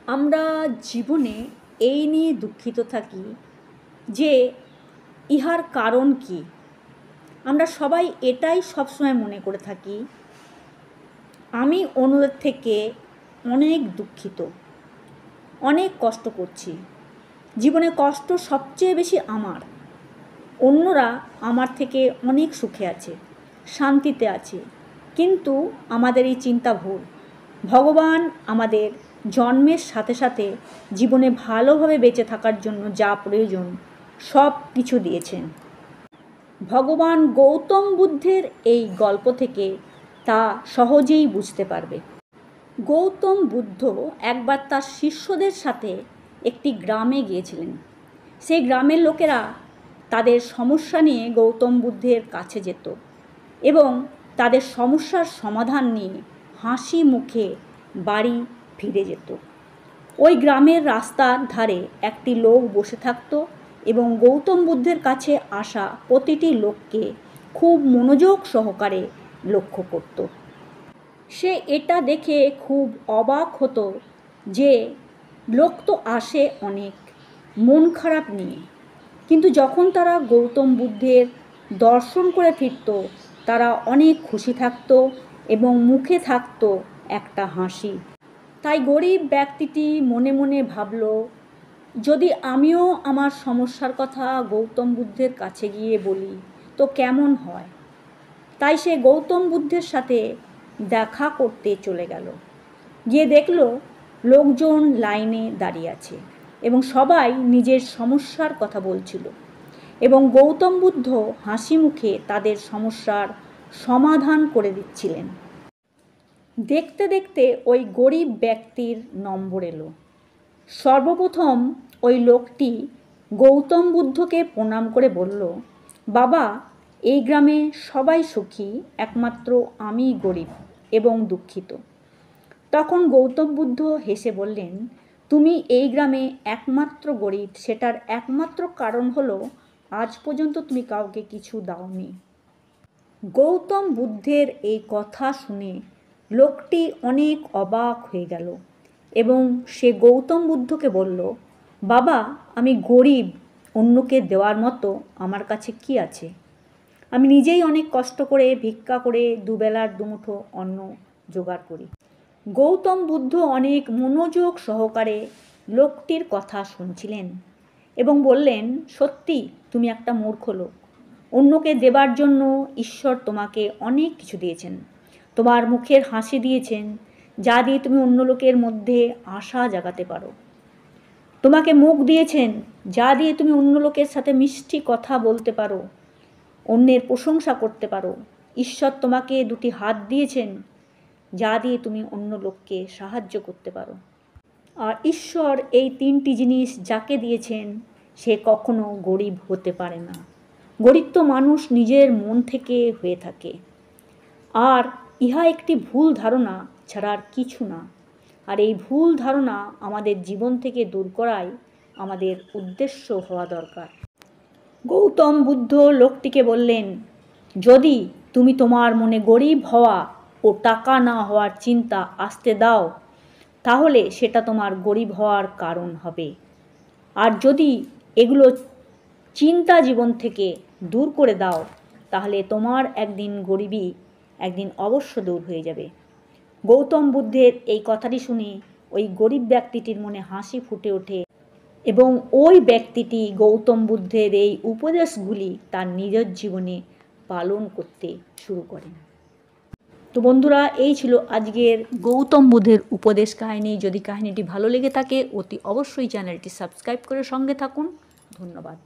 আমরা জীবনে এই নিয়ে দুঃখিত থাকি যে ইহার কারণ কি। আমরা সবাই এটাই সবসময় মনে করে থাকি, আমি অন্যদের থেকে অনেক দুঃখিত, অনেক কষ্ট করছি, জীবনে কষ্ট সবচেয়ে বেশি আমার, অন্যরা আমার থেকে অনেক সুখে আছে, শান্তিতে আছে। কিন্তু আমাদের এই চিন্তা ভুল। ভগবান আমাদের জন্মের সাথে সাথে জীবনে ভালোভাবে বেঁচে থাকার জন্য যা প্রয়োজন সব কিছু দিয়েছেন। ভগবান গৌতম বুদ্ধের এই গল্প থেকে তা সহজেই বুঝতে পারবে। গৌতম বুদ্ধ একবার তার শিষ্যদের সাথে একটি গ্রামে গিয়েছিলেন। সেই গ্রামের লোকেরা তাদের সমস্যা নিয়ে গৌতম বুদ্ধের কাছে যেত এবং তাদের সমস্যার সমাধান নিয়ে হাসি মুখে বাড়ি ফিরে যেত। ওই গ্রামের রাস্তার ধারে একটি লোক বসে থাকত এবং গৌতম বুদ্ধের কাছে আসা প্রতিটি লোককে খুব মনোযোগ সহকারে লক্ষ্য করত। সে এটা দেখে খুব অবাক হতো যে লোক তো আসে অনেক মন খারাপ নিয়ে, কিন্তু যখন তারা গৌতম বুদ্ধের দর্শন করে ফিরত তারা অনেক খুশি থাকত এবং মুখে থাকত একটা হাসি। তাই গরিব ব্যক্তিটি মনে মনে ভাবল, যদি আমিও আমার সমস্যার কথা গৌতম বুদ্ধের কাছে গিয়ে বলি তো কেমন হয়। তাই সে গৌতম বুদ্ধের সাথে দেখা করতে চলে গেল। গিয়ে দেখল লোকজন লাইনে দাঁড়িয়ে আছে এবং সবাই নিজের সমস্যার কথা বলছিল এবং গৌতম বুদ্ধ হাসি মুখে তাদের সমস্যার সমাধান করে দিচ্ছিলেন। দেখতে দেখতে ওই গরিব ব্যক্তির নম্বর এলো। সর্বপ্রথম ওই লোকটি গৌতম বুদ্ধকে প্রণাম করে বলল, বাবা, এই গ্রামে সবাই সুখী, একমাত্র আমি গরিব এবং দুঃখিত। তখন গৌতম বুদ্ধ হেসে বললেন, তুমি এই গ্রামে একমাত্র গরিব, সেটার একমাত্র কারণ হলো আজ পর্যন্ত তুমি কাউকে কিছু দাওনি। গৌতম বুদ্ধের এই কথা শুনে লোকটি অনেক অবাক হয়ে গেল এবং সে গৌতম বুদ্ধকে বলল, বাবা, আমি গরিব, অন্যকে দেওয়ার মতো আমার কাছে কি আছে? আমি নিজেই অনেক কষ্ট করে ভিক্ষা করে দুবেলার দুমুঠো অন্ন জোগাড় করি। গৌতম বুদ্ধ অনেক মনোযোগ সহকারে লোকটির কথা শুনছিলেন এবং বললেন, সত্যি তুমি একটা মূর্খ লোক। অন্যকে দেবার জন্য ঈশ্বর তোমাকে অনেক কিছু দিয়েছেন। তোমার মুখের হাসি দিয়েছেন, যা দিয়ে তুমি অন্য লোকের মধ্যে আশা জাগাতে পারো। তোমাকে মুখ দিয়েছেন, যা দিয়ে তুমি অন্য লোকের সাথে মিষ্টি কথা বলতে পারো, অন্যের প্রশংসা করতে পারো। ঈশ্বর তোমাকে দুটি হাত দিয়েছেন, যা দিয়ে তুমি অন্য লোককে সাহায্য করতে পারো। আর ঈশ্বর এই তিনটি জিনিস যাকে দিয়েছেন সে কখনো গরিব হতে পারে না। গরিব তো মানুষ নিজের মন থেকে হয়ে থাকে। আর ইহা একটি ভুল ধারণা ছাড়া আর কিছু না। আর এই ভুল ধারণা আমাদের জীবন থেকে দূর করাই আমাদের উদ্দেশ্য হওয়া দরকার। গৌতম বুদ্ধ লোকটিকে বললেন, যদি তুমি তোমার মনে গরিব হওয়া ও টাকা না হওয়ার চিন্তা আসতে দাও তাহলে সেটা তোমার গরিব হওয়ার কারণ হবে। আর যদি এগুলো চিন্তা জীবন থেকে দূর করে দাও তাহলে তোমার একদিন গরিবী একদিন অবশ্য দূর হয়ে যাবে। গৌতম বুদ্ধের এই কথাটি শুনে ওই গরিব ব্যক্তিটির মনে হাসি ফুটে ওঠে এবং ওই ব্যক্তিটি গৌতম বুদ্ধের এই উপদেশগুলি তার নিজের জীবনে পালন করতে শুরু করেন। তো বন্ধুরা, এই ছিল আজকের গৌতম বুদ্ধের উপদেশ কাহিনী। যদি কাহিনীটি ভালো লেগে থাকে অতি অবশ্যই চ্যানেলটি সাবস্ক্রাইব করে সঙ্গে থাকুন। ধন্যবাদ।